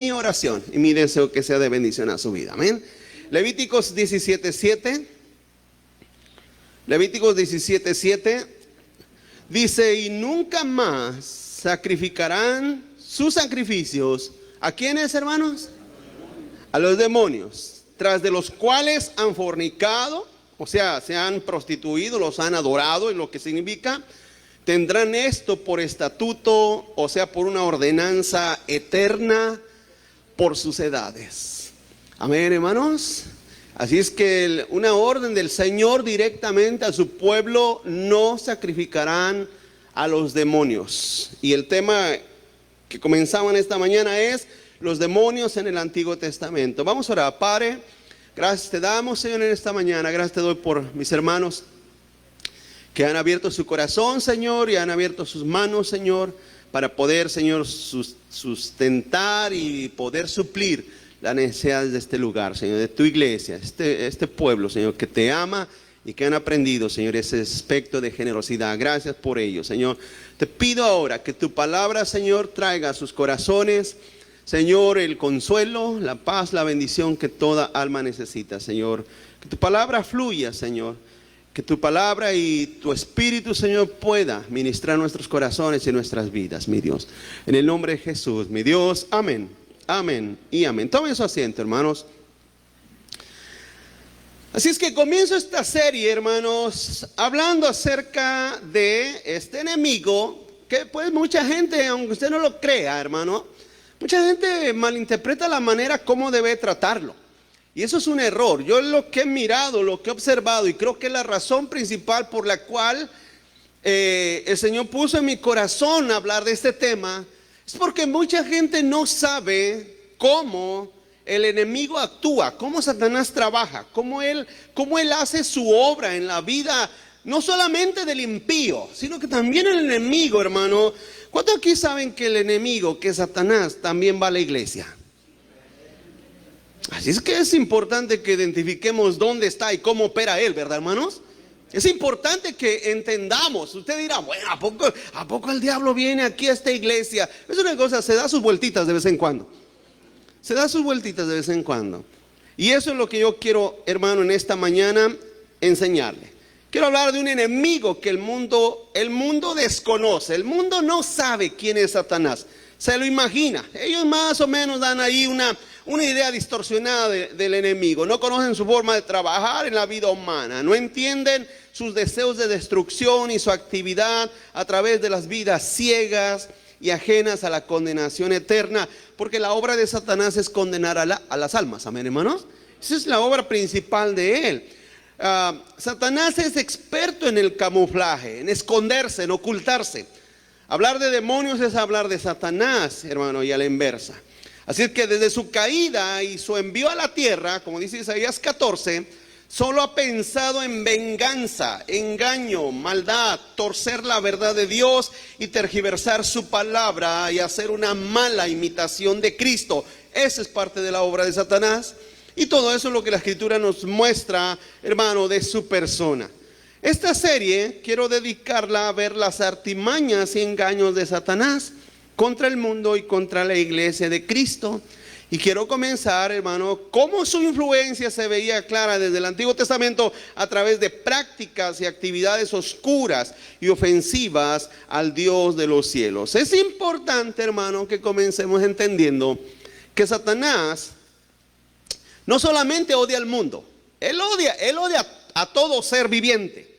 mi oración y mi deseo que sea de bendición a su vida. Amén. Levíticos 17:7. Levíticos 17:7 dice: y nunca más sacrificarán sus sacrificios. ¿A quiénes, hermanos? A los demonios, tras de los cuales han fornicado, o sea, se han prostituido, los han adorado, y lo que significa, tendrán esto por estatuto, o sea, por una ordenanza eterna, por sus edades. Amén, hermanos. Así es que una orden del Señor directamente a su pueblo: no sacrificarán a los demonios. Y el tema que comenzaban esta mañana es los demonios en el Antiguo Testamento. Vamos a orar. Padre, gracias te damos, Señor, en esta mañana. Gracias te doy por mis hermanos que han abierto su corazón, Señor, y han abierto sus manos, Señor, para poder, Señor, sustentar y poder suplir las necesidades de este lugar, Señor, de tu iglesia, este pueblo, Señor, que te ama y que han aprendido, Señor, ese aspecto de generosidad. Gracias por ello, Señor. Te pido ahora que tu palabra, Señor, traiga a sus corazones, Señor, el consuelo, la paz, la bendición que toda alma necesita, Señor. Que tu palabra fluya, Señor. Que tu palabra y tu espíritu, Señor, pueda ministrar nuestros corazones y nuestras vidas, mi Dios. En el nombre de Jesús, mi Dios. Amén, amén y amén. Tomen su asiento, hermanos. Así es que comienzo esta serie, hermanos, hablando acerca de este enemigo que pues mucha gente, aunque usted no lo crea, hermano, mucha gente malinterpreta la manera como debe tratarlo. Y eso es un error. Yo lo que he mirado, lo que he observado, y creo que es la razón principal por la cual el Señor puso en mi corazón hablar de este tema, es porque mucha gente no sabe cómo el enemigo actúa, cómo Satanás trabaja, cómo él hace su obra en la vida, no solamente del impío, sino que también el enemigo, hermano. ¿Cuántos aquí saben que el enemigo, que es Satanás, también va a la iglesia? Así es que es importante que identifiquemos dónde está y cómo opera él, ¿verdad, hermanos? Es importante que entendamos. Usted dirá, bueno, ¿a poco el diablo viene aquí a esta iglesia? Es una cosa, se da sus vueltitas de vez en cuando. Se da sus vueltitas de vez en cuando. Y eso es lo que yo quiero, hermano, en esta mañana enseñarle. Quiero hablar de un enemigo que el mundo desconoce. El mundo no sabe quién es Satanás. Se lo imagina. Ellos más o menos dan ahí una idea distorsionada del enemigo. No conocen su forma de trabajar en la vida humana. No entienden sus deseos de destrucción y su actividad a través de las vidas ciegas y ajenas a la condenación eterna. Porque la obra de Satanás es condenar a las almas. Amén, hermanos. Esa es la obra principal de él. Satanás es experto en el camuflaje, en esconderse, en ocultarse. Hablar de demonios es hablar de Satanás, hermano, y a la inversa. Así es que desde su caída y su envío a la tierra, como dice Isaías 14, solo ha pensado en venganza, engaño, maldad, torcer la verdad de Dios y tergiversar su palabra y hacer una mala imitación de Cristo. Esa es parte de la obra de Satanás. Y todo eso es lo que la Escritura nos muestra, hermano, de su persona. Esta serie quiero dedicarla a ver las artimañas y engaños de Satanás contra el mundo y contra la iglesia de Cristo. Y quiero comenzar, hermano, cómo su influencia se veía clara desde el Antiguo Testamento a través de prácticas y actividades oscuras y ofensivas al Dios de los cielos. Es importante, hermano, que comencemos entendiendo que Satanás no solamente odia al mundo, él odia a todo ser viviente,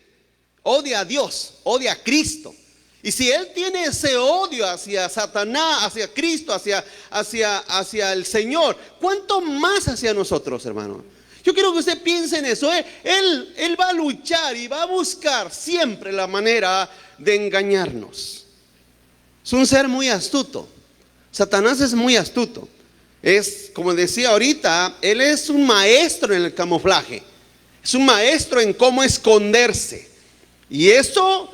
odia a Dios, odia a Cristo. Y si él tiene ese odio hacia Satanás, hacia Cristo, hacia el Señor, ¿cuánto más hacia nosotros, hermano? Yo quiero que usted piense en eso. Él va a luchar y va a buscar siempre la manera de engañarnos. Es un ser muy astuto. Satanás es muy astuto. Es, como decía ahorita, él es un maestro en el camuflaje. Es un maestro en cómo esconderse. Y eso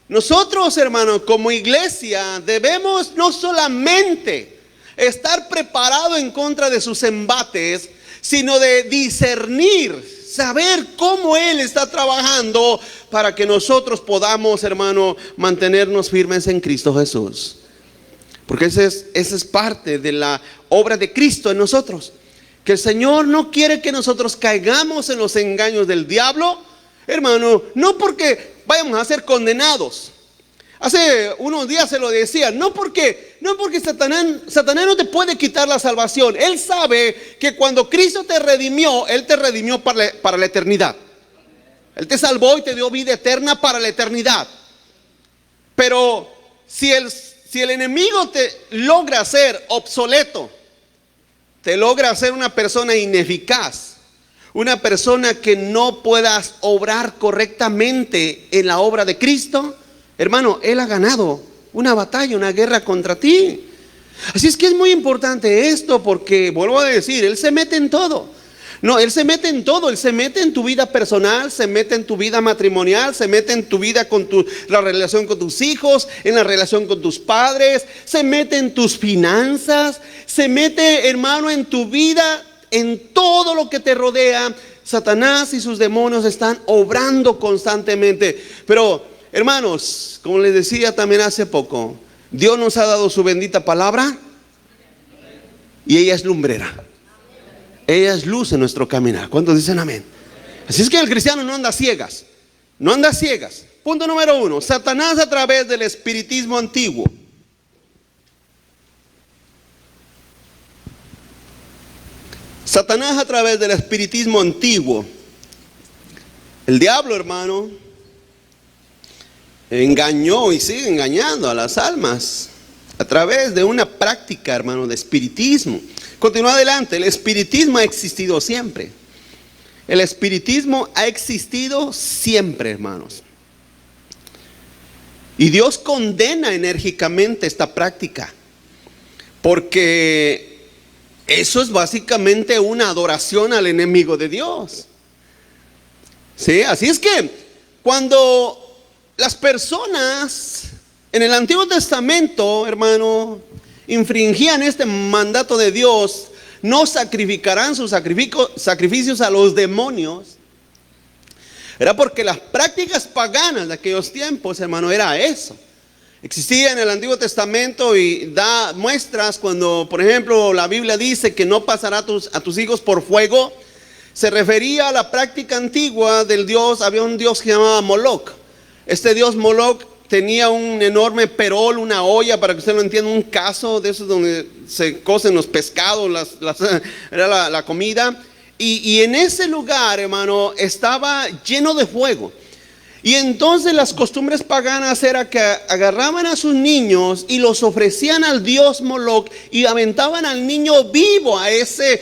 nosotros, hermanos, como iglesia debemos no solamente estar preparados en contra de sus embates, sino de discernir, saber cómo él está trabajando para que nosotros podamos, hermano, mantenernos firmes en Cristo Jesús. Porque esa es parte de la obra de Cristo en nosotros. Que el Señor no quiere que nosotros caigamos en los engaños del diablo, hermano, no porque vayamos a ser condenados. Hace unos días se lo decía, no porque Satanás no te puede quitar la salvación. Él sabe que cuando Cristo te redimió, Él te redimió para la eternidad. Él te salvó y te dio vida eterna para la eternidad. Pero si el enemigo te logra hacer obsoleto, te logra hacer una persona ineficaz, una persona que no puedas obrar correctamente en la obra de Cristo, hermano, Él ha ganado una batalla, una guerra contra ti. Así es que es muy importante esto, porque vuelvo a decir, Él se mete en todo. No, Él se mete en todo. Él se mete en tu vida personal, se mete en tu vida matrimonial, se mete en tu vida la relación con tus hijos, en la relación con tus padres, se mete en tus finanzas, se mete, hermano, en tu vida, en todo lo que te rodea. Satanás y sus demonios están obrando constantemente. Pero, hermanos, como les decía también hace poco, Dios nos ha dado su bendita palabra y ella es lumbrera. Ella es luz en nuestro caminar. ¿Cuántos dicen amén? Así es que el cristiano no anda ciegas. No anda ciegas. Punto número 1. Satanás a través del espiritismo antiguo. Satanás a través del espiritismo antiguo. El diablo, hermano, engañó y sigue engañando a las almas a través de una práctica, hermano, de espiritismo. Continúa adelante. El espiritismo ha existido siempre. El espiritismo ha existido siempre, hermanos. Y Dios condena enérgicamente esta práctica, porque eso es básicamente una adoración al enemigo de Dios. ¿Sí? Así es que cuando las personas en el Antiguo Testamento, hermano, infringían este mandato de Dios, no sacrificarán sus sacrificios a los demonios, era porque las prácticas paganas de aquellos tiempos, hermano, era eso. Existía en el Antiguo Testamento y da muestras cuando, por ejemplo, la Biblia dice que no pasará a tus hijos por fuego. Se refería a la práctica antigua del dios. Había un dios que se llamaba Moloch. Este dios Moloch tenía un enorme perol, una olla, para que usted lo entienda, un cazo de esos donde se cocen los pescados, era la comida. Y en ese lugar, hermano, estaba lleno de fuego. Y entonces las costumbres paganas era que agarraban a sus niños y los ofrecían al dios Moloch y aventaban al niño vivo a ese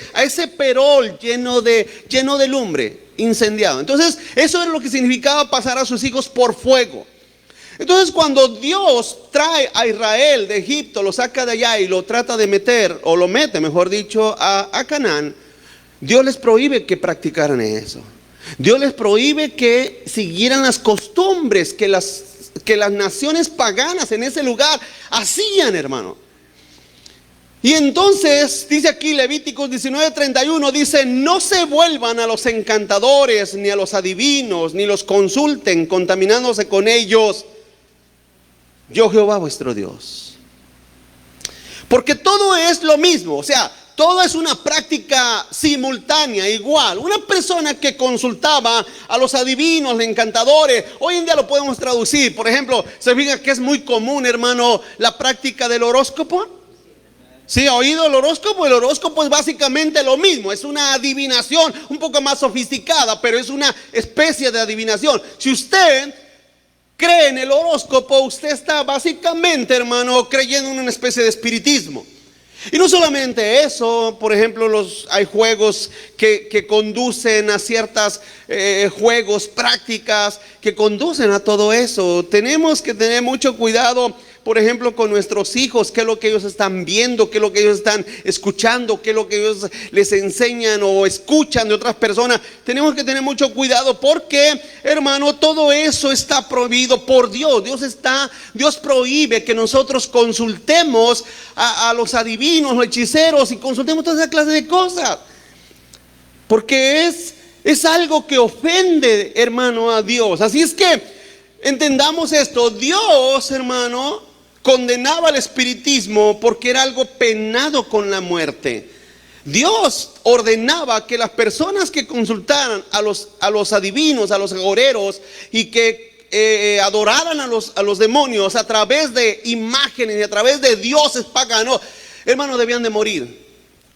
perol lleno de lumbre, incendiado. Entonces eso era lo que significaba pasar a sus hijos por fuego. Entonces cuando Dios trae a Israel de Egipto, lo saca de allá y lo trata de meter, o lo mete, mejor dicho, a Canaán, Dios les prohíbe que practicaran eso. Dios les prohíbe que siguieran las costumbres que las naciones paganas en ese lugar hacían, hermano. Y entonces dice aquí Levíticos 19:31, dice: no se vuelvan a los encantadores ni a los adivinos, ni los consulten contaminándose con ellos. Yo Jehová vuestro Dios. Porque todo es lo mismo, o sea, todo es una práctica simultánea, igual. Una persona que consultaba a los adivinos, los encantadores, hoy en día lo podemos traducir. Por ejemplo, se fija que es muy común, hermano, la práctica del horóscopo. ¿Sí ha oído el horóscopo? El horóscopo es básicamente lo mismo. Es una adivinación un poco más sofisticada, pero es una especie de adivinación. Si usted cree en el horóscopo, usted está básicamente, hermano, creyendo en una especie de espiritismo. Y no solamente eso, por ejemplo, hay juegos que conducen a ciertas juegos, prácticas que conducen a todo eso. Tenemos que tener mucho cuidado, por ejemplo, con nuestros hijos, qué es lo que ellos están viendo, qué es lo que ellos están escuchando, qué es lo que ellos les enseñan o escuchan de otras personas. Tenemos que tener mucho cuidado porque, hermano, todo eso está prohibido por Dios. Dios prohíbe que nosotros consultemos a los adivinos, los hechiceros, y consultemos toda esa clase de cosas, porque es algo que ofende, hermano, a Dios. Así es que entendamos esto. Dios, hermano, condenaba el espiritismo porque era algo penado con la muerte. Dios ordenaba que las personas que consultaran a los adivinos, a los agoreros, y que adoraran a los demonios a través de imágenes y a través de dioses paganos, hermanos, debían de morir.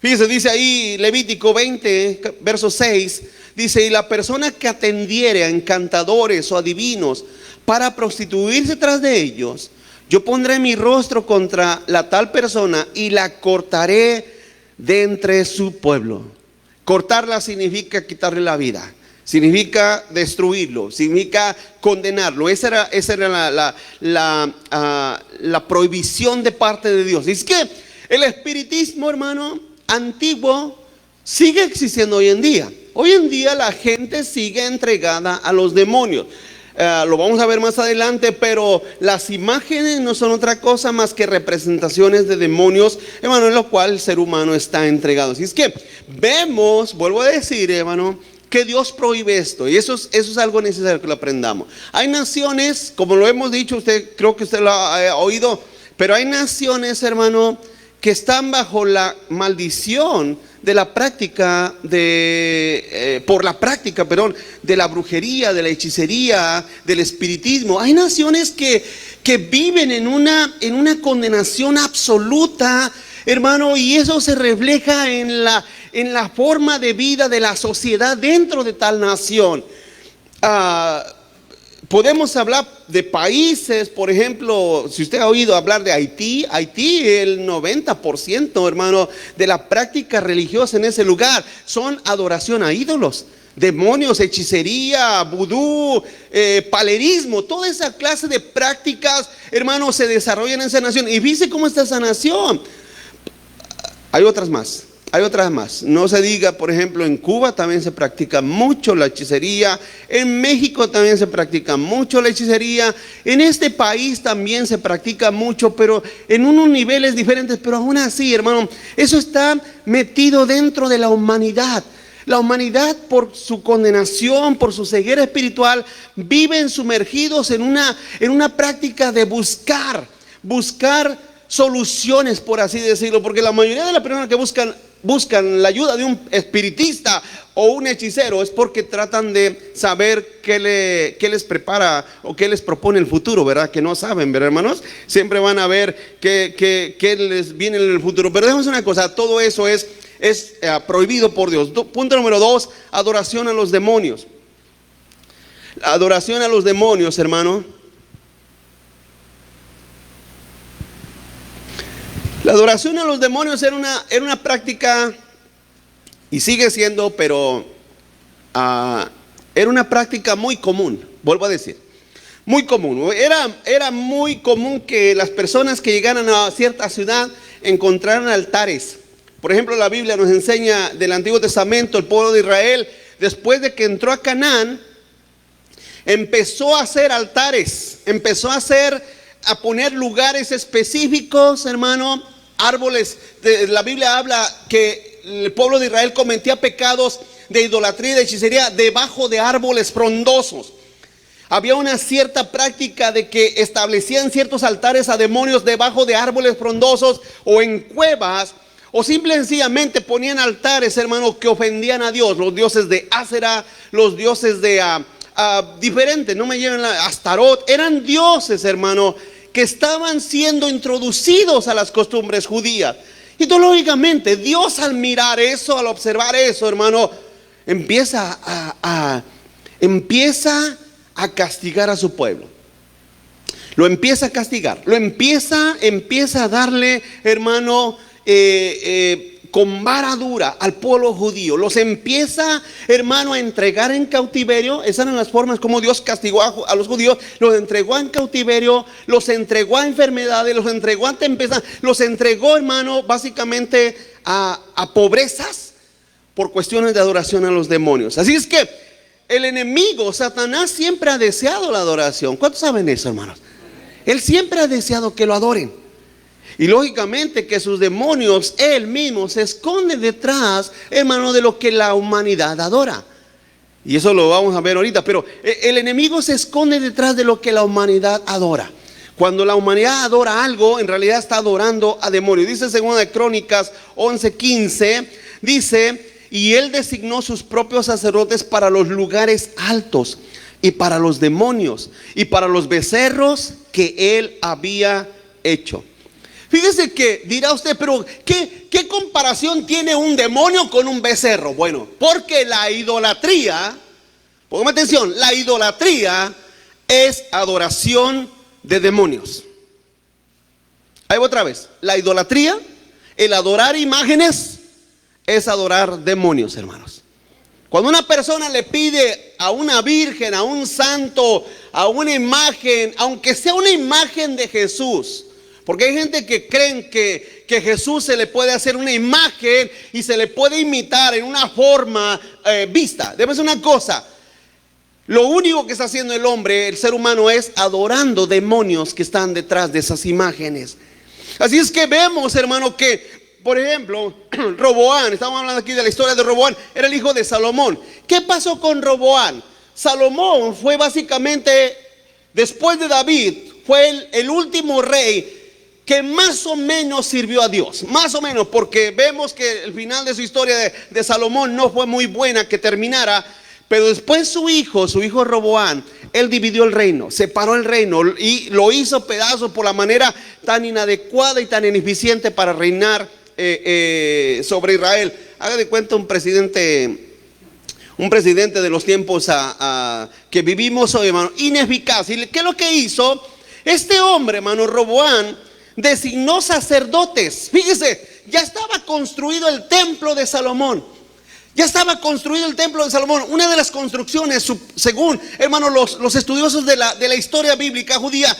Fíjese, dice ahí Levítico 20, verso 6, dice: y la persona que atendiere a encantadores o adivinos para prostituirse tras de ellos, yo pondré mi rostro contra la tal persona y la cortaré de entre su pueblo. Cortarla significa quitarle la vida, significa destruirlo, significa condenarlo. Esa era la prohibición de parte de Dios. Y es que el espiritismo, hermano, antiguo sigue existiendo hoy en día. Hoy en día la gente sigue entregada a los demonios. Lo vamos a ver más adelante, pero las imágenes no son otra cosa más que representaciones de demonios, hermano, en lo cual el ser humano está entregado. Así es que vemos, vuelvo a decir, hermano, que Dios prohíbe esto, y eso es algo necesario que lo aprendamos. Hay naciones, como lo hemos dicho, creo que usted lo ha oído, pero hay naciones, hermano, que están bajo la maldición de la práctica de la brujería, de la hechicería, del espiritismo. Hay naciones que viven en una condenación absoluta, hermano, y eso se refleja en la forma de vida de la sociedad dentro de tal nación. Podemos hablar de países, por ejemplo, si usted ha oído hablar de Haití, el 90%, hermano, de la práctica religiosa en ese lugar son adoración a ídolos, demonios, hechicería, vudú, palerismo, toda esa clase de prácticas, hermano, se desarrollan en esa nación. Y fíjese cómo está esa nación. Hay otras más. No se diga, por ejemplo, en Cuba también se practica mucho la hechicería, en México también se practica mucho la hechicería, en este país también se practica mucho, pero en unos niveles diferentes. Pero aún así, hermano, eso está metido dentro de la humanidad. La humanidad, por su condenación, por su ceguera espiritual, viven sumergidos en una práctica de buscar soluciones, por así decirlo, porque la mayoría de las personas que buscan la ayuda de un espiritista o un hechicero es porque tratan de saber qué les prepara o qué les propone el futuro, ¿verdad? Que no saben, ¿verdad, hermanos? Siempre van a ver qué les viene en el futuro. Pero déjame decir una cosa, todo eso es prohibido por Dios. Punto número 2, adoración a los demonios. La adoración a los demonios, hermano. La adoración a los demonios era una práctica, y sigue siendo, pero era una práctica muy común, vuelvo a decir, muy común. Era muy común que las personas que llegaran a cierta ciudad encontraran altares. Por ejemplo, la Biblia nos enseña del Antiguo Testamento, el pueblo de Israel, después de que entró a Canaán, empezó a hacer altares, a poner lugares específicos, hermano. Árboles, la Biblia habla que el pueblo de Israel cometía pecados de idolatría y de hechicería debajo de árboles frondosos. Había una cierta práctica de que establecían ciertos altares a demonios debajo de árboles frondosos o en cuevas, o simple y sencillamente ponían altares, hermano, que ofendían a Dios, los dioses de Ásera, los dioses de diferentes, no me lleven a Astarot, eran dioses, hermano, que estaban siendo introducidos a las costumbres judías. Y lógicamente Dios, al mirar eso, al observar eso, hermano, empieza a castigar a su pueblo. Lo empieza a castigar, empieza a darle, hermano, con vara dura al pueblo judío. Los empieza, hermano, a entregar en cautiverio. Esas eran las formas como Dios castigó a los judíos. Los entregó en cautiverio, los entregó a enfermedades, los entregó a tempestades, los entregó, hermano, básicamente a pobrezas por cuestiones de adoración a los demonios. Así es que el enemigo, Satanás, siempre ha deseado la adoración. ¿Cuántos saben eso, hermanos? Él siempre ha deseado que lo adoren. Y lógicamente que sus demonios, él mismo se esconde detrás, hermano, de lo que la humanidad adora. Y eso lo vamos a ver ahorita. Pero el enemigo se esconde detrás de lo que la humanidad adora. Cuando la humanidad adora algo, en realidad está adorando a demonios. Dice 2 de Crónicas 11:15, dice: y él designó sus propios sacerdotes para los lugares altos y para los demonios y para los becerros que él había hecho. Fíjese que dirá usted, pero ¿qué comparación tiene un demonio con un becerro? Bueno, porque la idolatría, póngame atención, la idolatría es adoración de demonios. Ahí va otra vez. La idolatría, el adorar imágenes, es adorar demonios, hermanos. Cuando una persona le pide a una virgen, a un santo, a una imagen, aunque sea una imagen de Jesús, porque hay gente que creen que Jesús se le puede hacer una imagen y se le puede imitar en una forma vista. Debe ser una cosa. Lo único que está haciendo el hombre, el ser humano, es adorando demonios que están detrás de esas imágenes. Así es que vemos, hermano, que, por ejemplo, Roboán, estamos hablando aquí de la historia de Roboán, era el hijo de Salomón. ¿Qué pasó con Roboán? Salomón fue básicamente, después de David, fue el último rey que más o menos sirvió a Dios, más o menos, porque vemos que el final de su historia de Salomón no fue muy buena que terminara. Pero después su hijo Roboán, él dividió el reino, separó el reino y lo hizo pedazos por la manera tan inadecuada y tan ineficiente para reinar sobre Israel. Haga de cuenta un presidente de los tiempos que vivimos hoy, hermano, ineficaz. ¿Y qué es lo que hizo? Este hombre, hermano, Roboán, designó sacerdotes. Fíjese, ya estaba construido el templo de Salomón. Ya estaba construido el templo de Salomón. Una de las construcciones, según, hermanos, los estudiosos de la historia bíblica judía,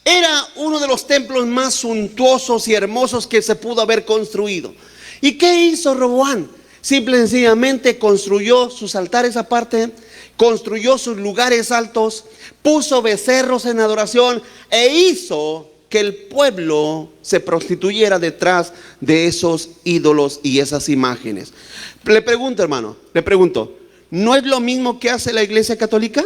era uno de los templos más suntuosos y hermosos que se pudo haber construido. ¿Y qué hizo Roboán? Simple y sencillamente construyó sus altares aparte, construyó sus lugares altos, puso becerros en adoración e hizo que el pueblo se prostituyera detrás de esos ídolos y esas imágenes. Le pregunto, hermano, ¿no es lo mismo que hace la Iglesia Católica?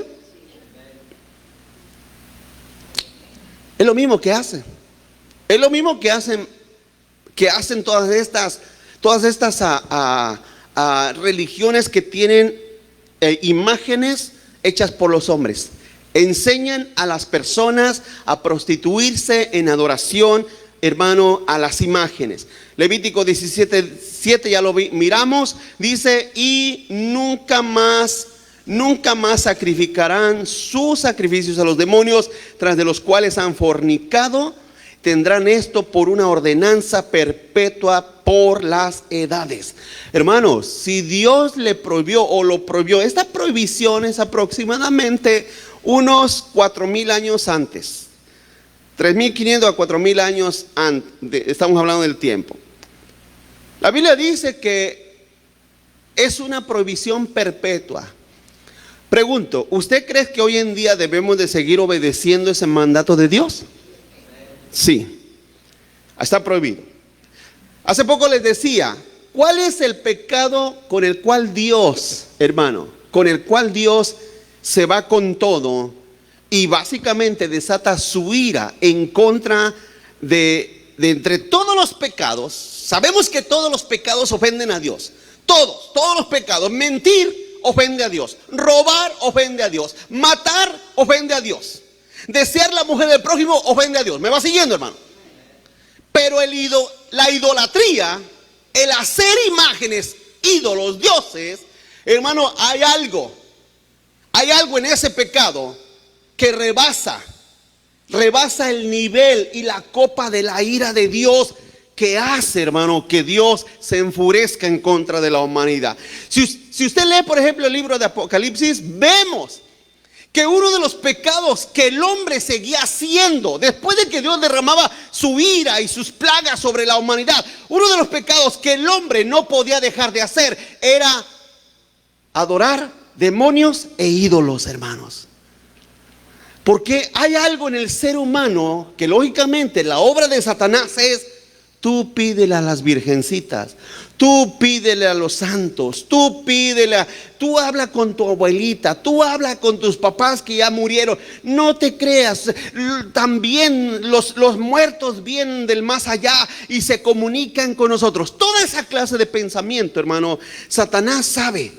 Es lo mismo que hace. Es lo mismo que hacen todas estas religiones que tienen imágenes hechas por los hombres. Enseñan a las personas a prostituirse en adoración, hermano, a las imágenes. Levítico 17:7 ya lo miramos, dice: y nunca más sacrificarán sus sacrificios a los demonios, tras de los cuales han fornicado. Tendrán esto por una ordenanza perpetua por las edades. Hermanos, si Dios le prohibió o lo prohibió, esta prohibición es aproximadamente unos 4,000 años antes, 3,500 a 4,000 años antes, estamos hablando del tiempo. La Biblia dice que es una prohibición perpetua. Pregunto, ¿usted cree que hoy en día debemos de seguir obedeciendo ese mandato de Dios? Sí, está prohibido. Hace poco les decía, ¿cuál es el pecado con el cual Dios, hermano, con el cual Dios se va con todo y básicamente desata su ira en contra de entre todos los pecados? Sabemos que todos los pecados ofenden a Dios. Todos los pecados. Mentir ofende a Dios. Robar ofende a Dios. Matar ofende a Dios. Desear la mujer del prójimo ofende a Dios. ¿Me va siguiendo, hermano? Pero la idolatría, el hacer imágenes, ídolos, dioses, hermano, hay algo en ese pecado que rebasa el nivel y la copa de la ira de Dios, que hace, hermano, que Dios se enfurezca en contra de la humanidad. Si usted lee, por ejemplo, el libro de Apocalipsis, vemos que uno de los pecados que el hombre seguía haciendo después de que Dios derramaba su ira y sus plagas sobre la humanidad, uno de los pecados que el hombre no podía dejar de hacer era adorar demonios e ídolos, hermanos. Porque hay algo en el ser humano que lógicamente la obra de Satanás es Tú pídele a las virgencitas, tú pídele a los santos, tú habla con tu abuelita, tú habla con tus papás que ya murieron. No te creas, también los muertos vienen del más allá y se comunican con nosotros. Toda esa clase de pensamiento, hermano, Satanás sabe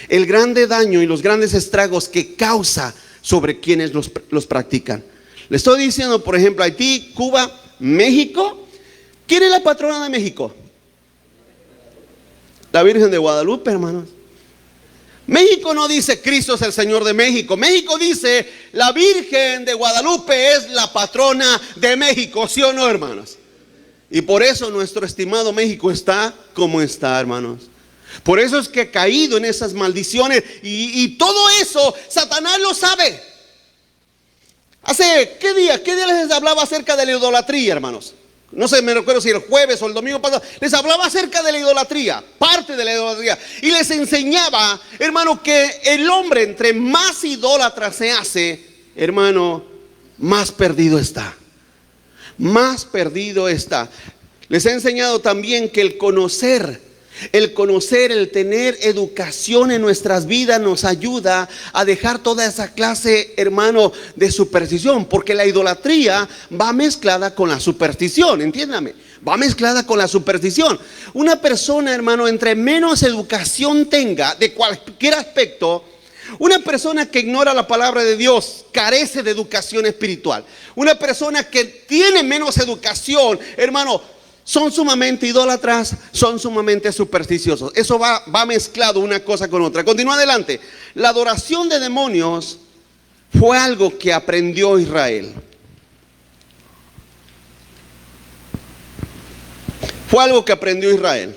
el grande daño y los grandes estragos que causa sobre quienes los practican. Le estoy diciendo, por ejemplo, Haití, Cuba, México. ¿Quién es la patrona de México? La Virgen de Guadalupe, hermanos. México no dice Cristo es el Señor de México. México dice la Virgen de Guadalupe es la patrona de México, ¿sí o no, hermanos? Y por eso nuestro estimado México está como está, hermanos. Por eso es que ha caído en esas maldiciones y todo eso Satanás lo sabe. ¿Qué día les hablaba acerca de la idolatría, hermanos? No sé, me recuerdo si el jueves o el domingo pasado les hablaba acerca de la idolatría, parte de la idolatría, y les enseñaba, hermano, que el hombre entre más idólatra se hace, hermano, más perdido está. Más perdido está. Les he enseñado también que el conocer, el tener educación en nuestras vidas nos ayuda a dejar toda esa clase, hermano, de superstición, porque la idolatría va mezclada con la superstición, entiéndame, va mezclada con la superstición. Una persona, hermano, entre menos educación tenga de cualquier aspecto, una persona que ignora la palabra de Dios carece de educación espiritual. Una persona que tiene menos educación, hermano, son sumamente idólatras, son sumamente supersticiosos. Eso va mezclado una cosa con otra. Continúa adelante. La adoración de demonios fue algo que aprendió Israel. Fue algo que aprendió Israel.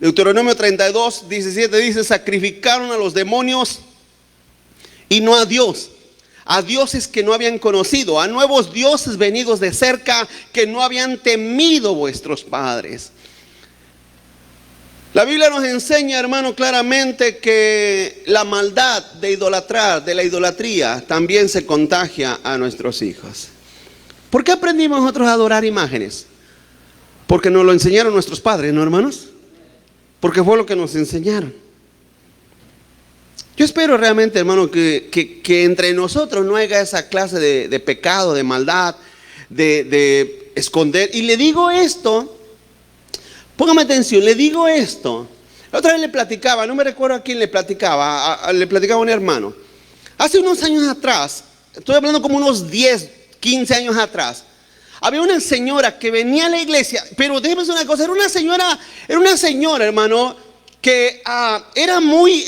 Deuteronomio 32, 17 dice: sacrificaron a los demonios y no a Dios. A dioses que no habían conocido, a nuevos dioses venidos de cerca que no habían temido vuestros padres. La Biblia nos enseña, hermano, claramente que la maldad de idolatrar, de la idolatría, también se contagia a nuestros hijos. ¿Por qué aprendimos nosotros a adorar imágenes? Porque nos lo enseñaron nuestros padres, ¿no, hermanos? Porque fue lo que nos enseñaron. Yo espero realmente, hermano, que entre nosotros no haya esa clase de pecado, de maldad, de esconder. Y le digo esto, póngame atención, le digo esto. La otra vez le platicaba, no me recuerdo a quién le platicaba, le platicaba a un hermano. Hace unos años atrás, estoy hablando como unos 10, 15 años atrás, había una señora que venía a la iglesia, pero déjeme decir una cosa, era una señora, hermano, que era muy,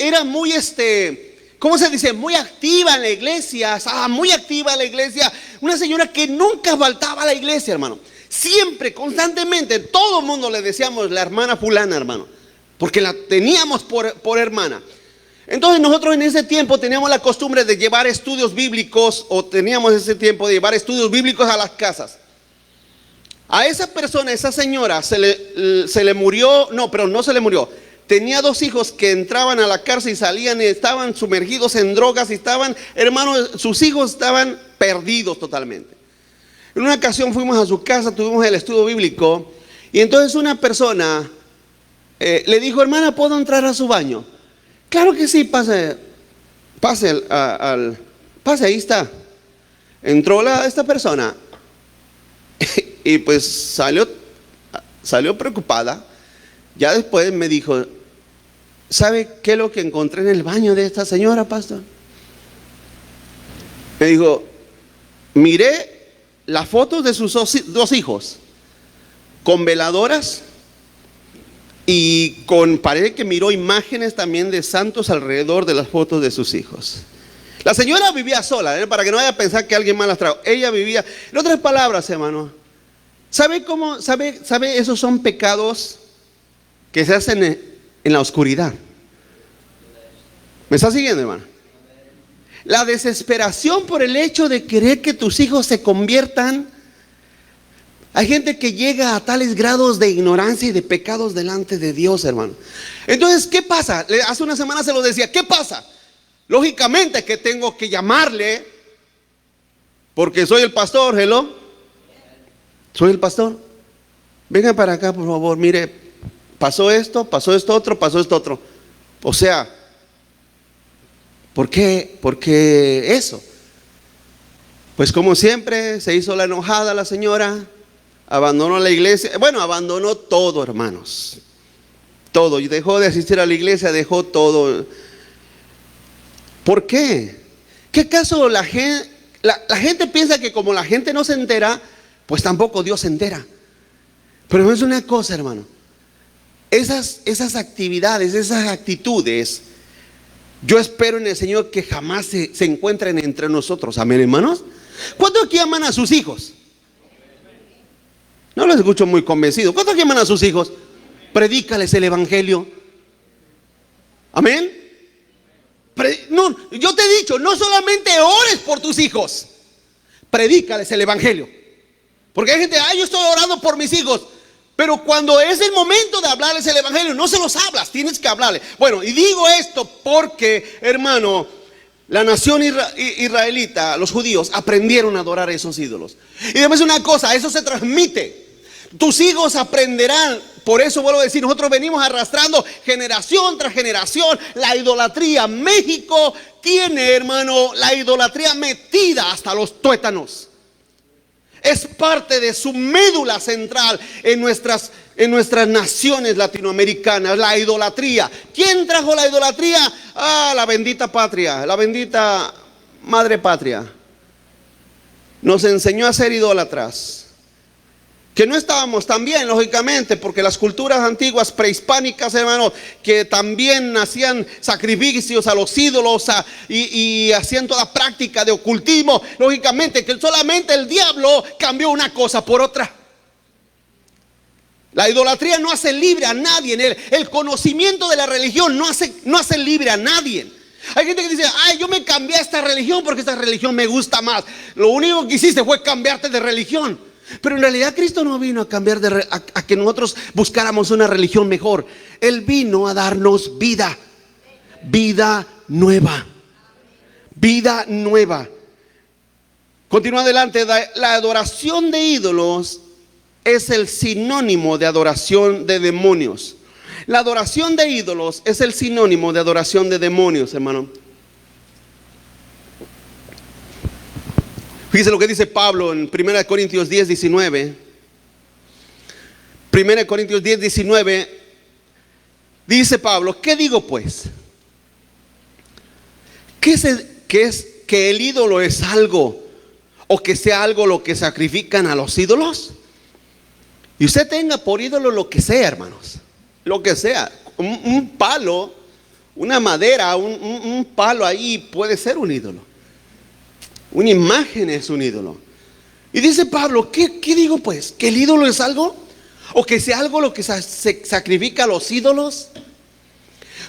¿cómo se dice? Muy activa en la iglesia, muy activa en la iglesia. Una señora que nunca faltaba a la iglesia, hermano. Siempre, constantemente, todo el mundo le decíamos la hermana fulana, hermano, porque la teníamos por hermana. Entonces nosotros en ese tiempo teníamos la costumbre de llevar estudios bíblicos, a las casas. A esa persona, esa señora, se le murió, no se le murió. Tenía 2 hijos que entraban a la cárcel y salían, estaban sumergidos en drogas y estaban, hermanos, sus hijos estaban perdidos totalmente. En una ocasión fuimos a su casa, tuvimos el estudio bíblico y entonces una persona le dijo: hermana, ¿puedo entrar a su baño? Claro que sí, pase, ahí está. Entró esta persona y pues salió preocupada. Ya después me dijo: ¿sabe qué es lo que encontré en el baño de esta señora, pastor? Me dijo: miré las fotos de sus 2 hijos con veladoras y parece que miró imágenes también de santos alrededor de las fotos de sus hijos. La señora vivía sola, para que no vaya a pensar que alguien más la trajo. Ella vivía, en otras palabras, hermano, ¿sabe cómo? ¿Sabe? Esos son pecados que se hacen en la oscuridad. ¿Me está siguiendo, hermano? La desesperación por el hecho de querer que tus hijos se conviertan. Hay gente que llega a tales grados de ignorancia y de pecados delante de Dios, hermano. Entonces, ¿qué pasa? Hace una semana se lo decía, ¿qué pasa? Lógicamente que tengo que llamarle, porque soy el pastor, hello. Soy el pastor. Vengan para acá, por favor. Mire, pasó esto otro, pasó esto otro. O sea, ¿por qué? ¿Por qué eso? Pues como siempre, se hizo la enojada la señora, abandonó la iglesia. Bueno, abandonó todo, hermanos. Todo. Y dejó de asistir a la iglesia, dejó todo. ¿Por qué? ¿Qué acaso la gente piensa que como la gente no se entera, pues tampoco Dios se entera? Pero es una cosa, hermano. Esas actividades, esas actitudes, yo espero en el Señor que jamás se encuentren entre nosotros. Amén, hermanos. ¿Cuántos aquí aman a sus hijos? No los escucho muy convencidos. ¿Cuántos aquí aman a sus hijos? Predícales el evangelio. Amén. No, yo te he dicho, no solamente ores por tus hijos, predícales el evangelio. Porque hay gente, yo estoy orando por mis hijos, pero cuando es el momento de hablarles el evangelio, no se los hablas, tienes que hablarles. Bueno, y digo esto porque, hermano, la nación israelita, los judíos, aprendieron a adorar a esos ídolos. Y además una cosa, eso se transmite. Tus hijos aprenderán. Por eso vuelvo a decir, nosotros venimos arrastrando generación tras generación la idolatría. México tiene, hermano, la idolatría metida hasta los tuétanos. Es parte de su médula central en nuestras naciones latinoamericanas, la idolatría. ¿Quién trajo la idolatría? La bendita patria, la bendita madre patria. Nos enseñó a ser idólatras. Que no estábamos tan bien, lógicamente, porque las culturas antiguas prehispánicas, hermanos, que también hacían sacrificios a los ídolos y hacían toda práctica de ocultismo, lógicamente que solamente el diablo cambió una cosa por otra. La idolatría no hace libre a nadie. El conocimiento de la religión no hace libre a nadie. Hay gente que dice, yo me cambié a esta religión porque esta religión me gusta más. Lo único que hiciste fue cambiarte de religión. Pero en realidad Cristo no vino a cambiar a que nosotros buscáramos una religión mejor. Él vino a darnos vida. Vida nueva. Vida nueva. Continúa adelante. La adoración de ídolos es el sinónimo de adoración de demonios. La adoración de ídolos es el sinónimo de adoración de demonios, hermano. Fíjese lo que dice Pablo en 1 Corintios 10, 19. 1 Corintios 10, 19. Dice Pablo, ¿qué digo pues? ¿Que el ídolo es algo o que sea algo lo que sacrifican a los ídolos? Y usted tenga por ídolo lo que sea, hermanos. Lo que sea. Un palo, una madera, un palo ahí puede ser un ídolo. Una imagen es un ídolo. Y dice Pablo, ¿qué digo pues? ¿Que el ídolo es algo? ¿O que sea algo lo que se sacrifica a los ídolos?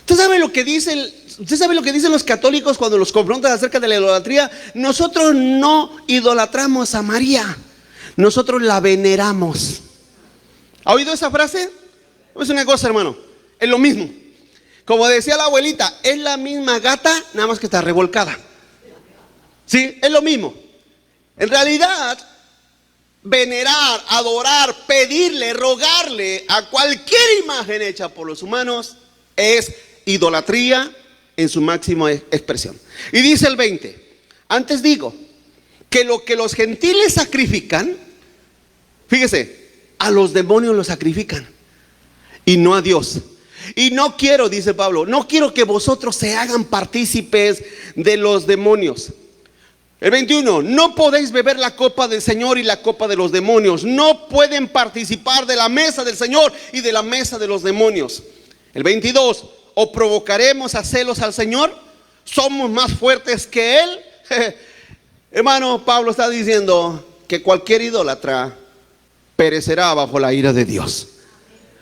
¿Usted sabe lo que dicen los católicos cuando los confrontan acerca de la idolatría? Nosotros no idolatramos a María, nosotros la veneramos. ¿Ha oído esa frase? Es una cosa, hermano, es lo mismo. Como decía la abuelita, es la misma gata, nada más que está revolcada. Sí, es lo mismo. En realidad, venerar, adorar, pedirle, rogarle a cualquier imagen hecha por los humanos es idolatría en su máxima expresión. Y dice el 20, antes digo que lo que los gentiles sacrifican, fíjese, a los demonios los sacrifican y no a Dios. Y no quiero, dice Pablo, no quiero que vosotros se hagan partícipes de los demonios. El 21, no podéis beber la copa del Señor y la copa de los demonios. No pueden participar de la mesa del Señor y de la mesa de los demonios. El 22, ¿o provocaremos a celos al Señor? ¿Somos más fuertes que Él? Hermano, Pablo está diciendo que cualquier idólatra perecerá bajo la ira de Dios.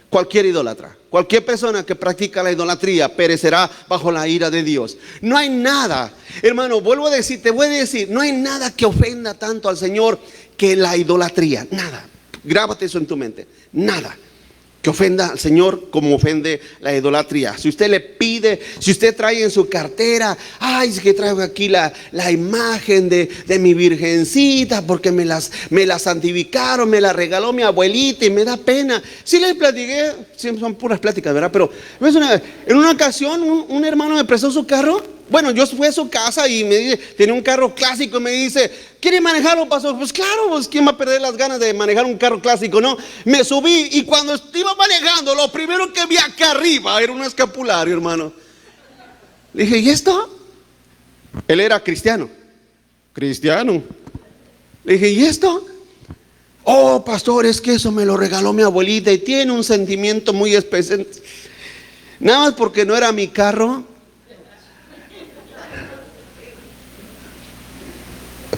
Cualquier idólatra, cualquier persona que practica la idolatría perecerá bajo la ira de Dios. No hay nada, hermano, vuelvo a decir, te voy a decir, no hay nada que ofenda tanto al Señor que la idolatría. Nada, grábate eso en tu mente. Nada que ofenda al Señor como ofende la idolatría. Si usted le pide, si usted trae en su cartera, ay, es que traigo aquí la imagen de mi virgencita porque me la santificaron, me la regaló mi abuelita y me da pena. Sí les platiqué, siempre son puras pláticas, ¿verdad? Pero en una ocasión un hermano me prestó su carro. Bueno, yo fui a su casa y me dice, tenía un carro clásico y me dice, ¿quiere manejarlo, pastor? Pues claro, pues ¿quién va a perder las ganas de manejar un carro clásico, no? Me subí y cuando iba manejando, lo primero que vi acá arriba era un escapulario, hermano. Le dije, ¿y esto? Él era cristiano. Cristiano. Le dije, ¿y esto? Oh, pastor, es que eso me lo regaló mi abuelita y tiene un sentimiento muy especial. Nada más porque no era mi carro.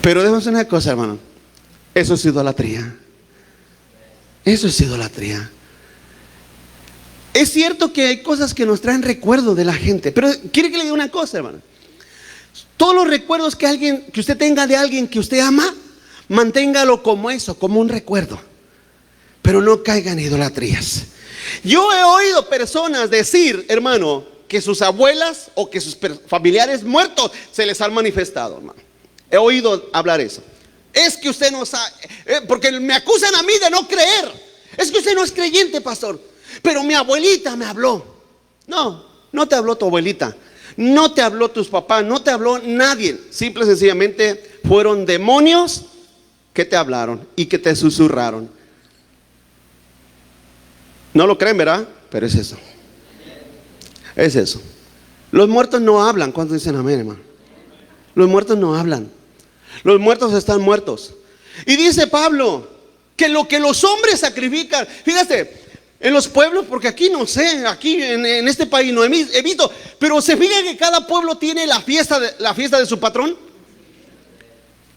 Pero déjame decir una cosa, hermano. Eso es idolatría. Eso es idolatría. Es cierto que hay cosas que nos traen recuerdo de la gente, pero quiere que le diga una cosa, hermano. Todos los recuerdos que usted tenga de alguien que usted ama, manténgalo como eso, como un recuerdo. Pero no caiga en idolatrías. Yo he oído personas decir, hermano, que sus abuelas o que sus familiares muertos se les han manifestado, hermano. He oído hablar eso. Es que usted no sabe, porque me acusan a mí de no creer. Es que usted no es creyente, pastor. Pero mi abuelita me habló. No, no te habló tu abuelita. No te habló tus papás. No te habló nadie. Simple y sencillamente fueron demonios que te hablaron y que te susurraron. No lo creen, ¿verdad? Pero es eso. Es eso. Los muertos no hablan. ¿Cuántos dicen amén, hermano? Los muertos no hablan. Los muertos están muertos. Y dice Pablo que lo que los hombres sacrifican, fíjate, en los pueblos, porque aquí no sé, aquí en este país no he visto, pero se fijan que cada pueblo tiene la fiesta de su patrón.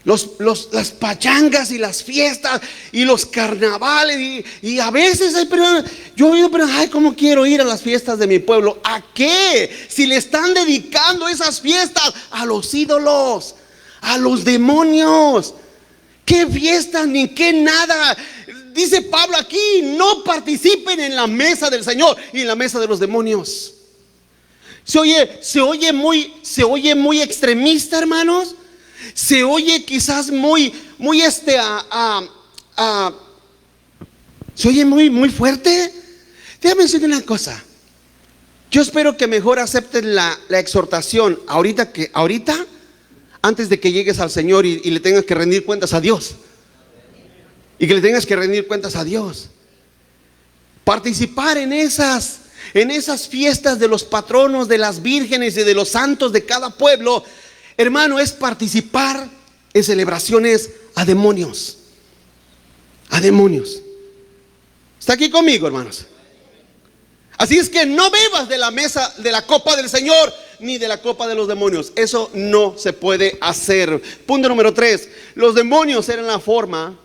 Las pachangas y las fiestas y los carnavales y a veces hay personas, yo he oído, pero ay, cómo quiero ir a las fiestas de mi pueblo. ¿A qué? Si le están dedicando esas fiestas a los ídolos, a los demonios. ¿Qué fiestas ni qué nada? Dice Pablo aquí, no participen en la mesa del Señor y en la mesa de los demonios. Se oye muy extremista, hermanos. Se oye quizás se oye muy fuerte. Déjame decirte una cosa. Yo espero que mejor acepten la exhortación ahorita, antes de que llegues al Señor y le tengas que rendir cuentas a Dios. Y que le tengas que rendir cuentas a Dios. Participar en esas fiestas de los patronos, de las vírgenes y de los santos de cada pueblo, hermano, es participar en celebraciones a demonios. A demonios. ¿Está aquí conmigo, hermanos? Así es que no bebas de la mesa, de la copa del Señor, ni de la copa de los demonios. Eso no se puede hacer. Punto número 3. Los demonios eran la forma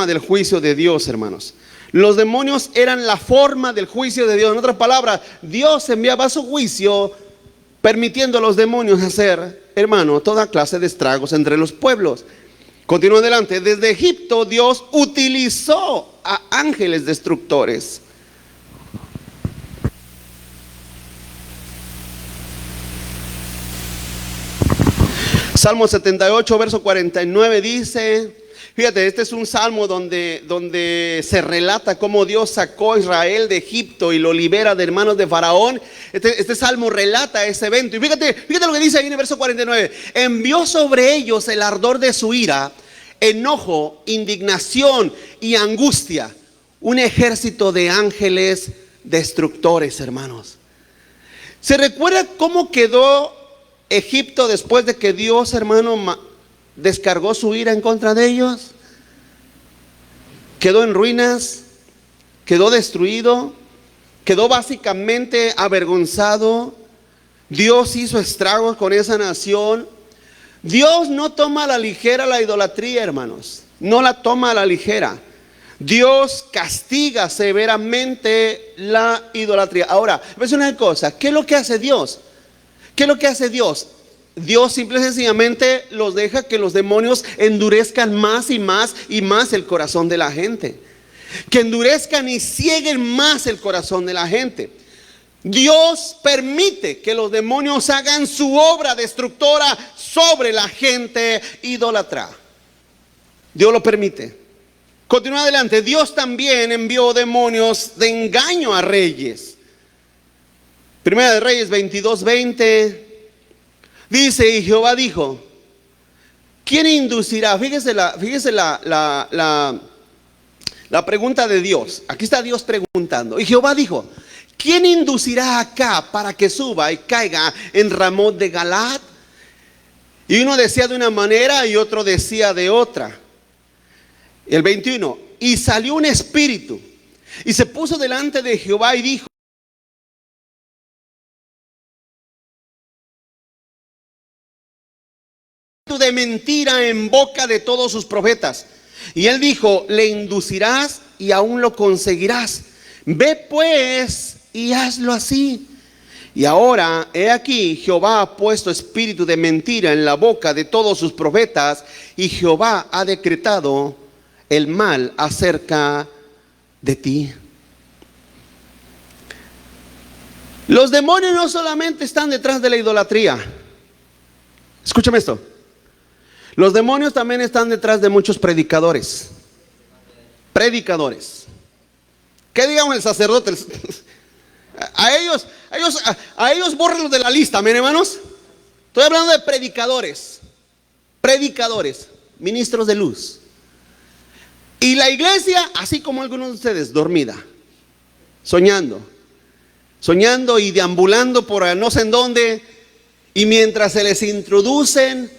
del juicio de Dios, hermanos. Los demonios eran la forma del juicio de Dios. En otras palabras, Dios enviaba su juicio permitiendo a los demonios hacer, hermano, toda clase de estragos entre los pueblos. Continúa adelante. Desde Egipto Dios utilizó a ángeles destructores. Salmo 78, verso 49 dice, fíjate, este es un salmo donde se relata cómo Dios sacó a Israel de Egipto y lo libera de manos de Faraón. Este salmo relata ese evento. Y fíjate lo que dice ahí en el verso 49. Envió sobre ellos el ardor de su ira, enojo, indignación y angustia. Un ejército de ángeles destructores, hermanos. ¿Se recuerda cómo quedó Egipto después de que Dios, hermano, descargó su ira en contra de ellos? Quedó en ruinas, quedó destruido, quedó básicamente avergonzado. Dios hizo estragos con esa nación. Dios no toma a la ligera la idolatría, hermanos. No la toma a la ligera. Dios castiga severamente la idolatría. Ahora, ves una cosa, ¿qué es lo que hace Dios? ¿Qué es lo que hace Dios? Dios simple y sencillamente los deja que los demonios endurezcan más y más y más el corazón de la gente. que endurezcan y cieguen más el corazón de la gente. Dios permite que los demonios hagan su obra destructora sobre la gente idólatra. Dios lo permite. Continúa adelante. Dios también envió demonios de engaño a reyes. Primera de Reyes 22:20 dice: y Jehová dijo, ¿quién inducirá? Fíjese la pregunta de Dios. Aquí está Dios preguntando. Y Jehová dijo, ¿quién inducirá acá para que suba y caiga en Ramot de Galaad? Y uno decía de una manera y otro decía de otra. El 21, y salió un espíritu y se puso delante de Jehová y dijo: de mentira en boca de todos sus profetas. Y él dijo: le inducirás y aún lo conseguirás. Ve pues y hazlo así. Y ahora, he aquí, Jehová ha puesto espíritu de mentira en la boca de todos sus profetas, y Jehová ha decretado el mal acerca de ti. Los demonios no solamente están detrás de la idolatría. Escúchame esto. Los demonios también están detrás de muchos predicadores. Predicadores. ¿Qué digamos el sacerdote? A ellos bórrenlos de la lista, miren, hermanos. Estoy hablando de predicadores. Predicadores, ministros de luz. Y la iglesia, así como algunos de ustedes, dormida, soñando y deambulando por no sé en dónde. Y mientras se les introducen,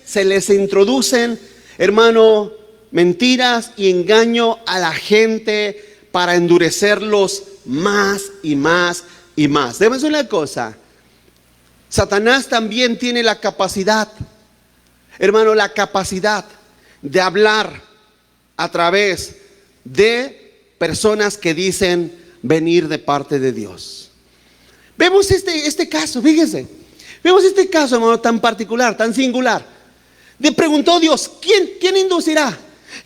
hermano, mentiras y engaño a la gente para endurecerlos más y más y más. Déjame decir una cosa. Satanás también tiene la capacidad, hermano, la capacidad de hablar a través de personas que dicen venir de parte de Dios. Vemos este caso, fíjense. Vemos este caso, hermano, tan particular, tan singular. Le preguntó Dios: ¿quién inducirá?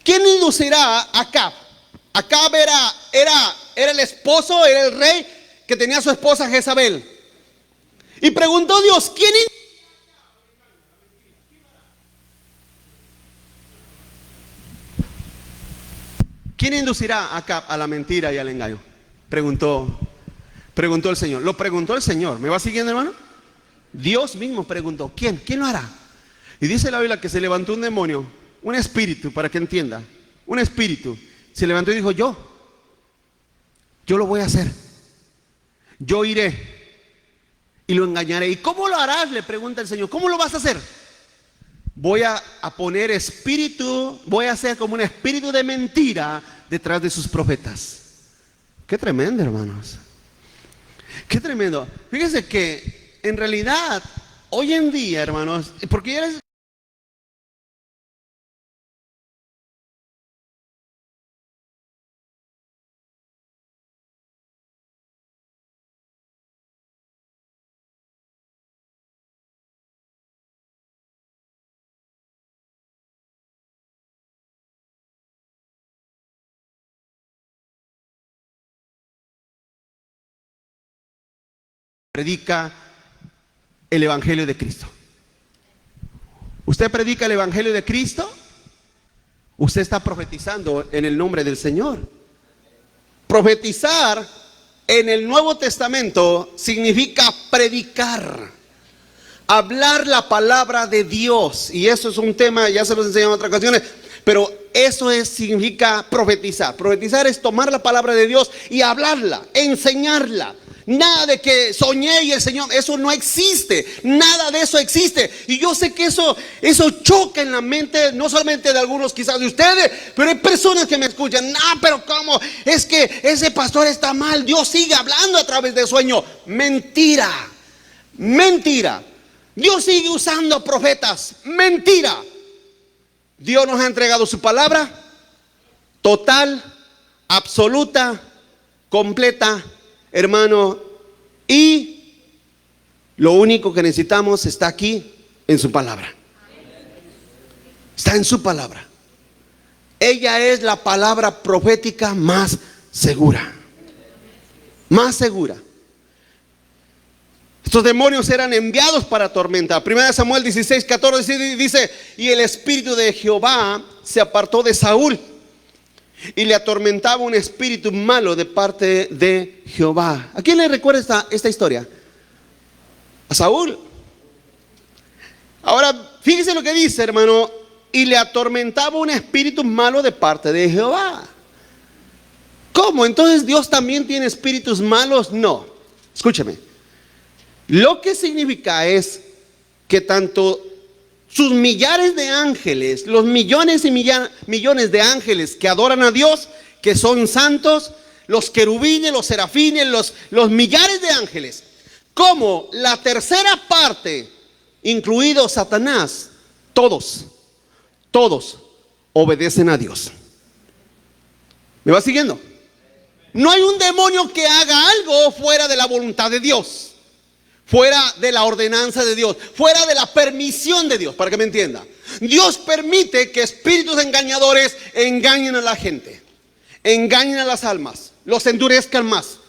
¿Quién inducirá a Acab? Acab era el esposo, era el rey que tenía a su esposa Jezabel. Y preguntó Dios: ¿quién inducirá a Acab a la mentira y al engaño? Preguntó el Señor. Lo preguntó el Señor. ¿Me va siguiendo, hermano? Dios mismo preguntó: ¿quién lo hará? Y dice la Biblia que se levantó un demonio, un espíritu, para que entienda. Un espíritu se levantó y dijo: yo lo voy a hacer. Yo iré y lo engañaré. ¿Y cómo lo harás?, le pregunta el Señor. ¿Cómo lo vas a hacer? Voy a poner espíritu, voy a hacer como un espíritu de mentira detrás de sus profetas. Qué tremendo, hermanos. Qué tremendo. Fíjense que en realidad, hoy en día, hermanos, porque ya les... predica el Evangelio de Cristo. Usted predica el Evangelio de Cristo, usted está profetizando en el nombre del Señor. Profetizar en el Nuevo Testamento significa predicar, hablar la palabra de Dios. Y eso es un tema, ya se los enseñé en otras ocasiones, pero eso significa profetizar. Profetizar es tomar la palabra de Dios y hablarla, enseñarla. Nada de que soñé y el Señor, eso no existe. Nada de eso existe. Y yo sé que eso choca en la mente, no solamente de algunos quizás de ustedes, pero hay personas que me escuchan: no, pero ¿cómo? Es que ese pastor está mal, Dios sigue hablando a través de sueño. Mentira, mentira. Dios sigue usando profetas. Mentira. Dios nos ha entregado su palabra total, absoluta, completa, hermano, y lo único que necesitamos está aquí en su palabra. Está en su palabra. Ella es la palabra profética más segura. Más segura. Estos demonios eran enviados para atormentar. 1 Samuel 16:14 dice: y el espíritu de Jehová se apartó de Saúl, y le atormentaba un espíritu malo de parte de Jehová. ¿A quién le recuerda esta historia? A Saúl. Ahora, fíjese lo que dice, hermano: y le atormentaba un espíritu malo de parte de Jehová. ¿Cómo? ¿Entonces Dios también tiene espíritus malos? No. Escúcheme. Lo que significa es que tanto sus millares de ángeles, los millones y millones de ángeles que adoran a Dios, que son santos, los querubines, los serafines, los millares de ángeles, como la tercera parte, incluido Satanás, todos obedecen a Dios. ¿Me va siguiendo? No hay un demonio que haga algo fuera de la voluntad de Dios, fuera de la ordenanza de Dios, fuera de la permisión de Dios, para que me entienda. Dios permite que espíritus engañadores engañen a la gente, engañen a las almas, los endurezcan más.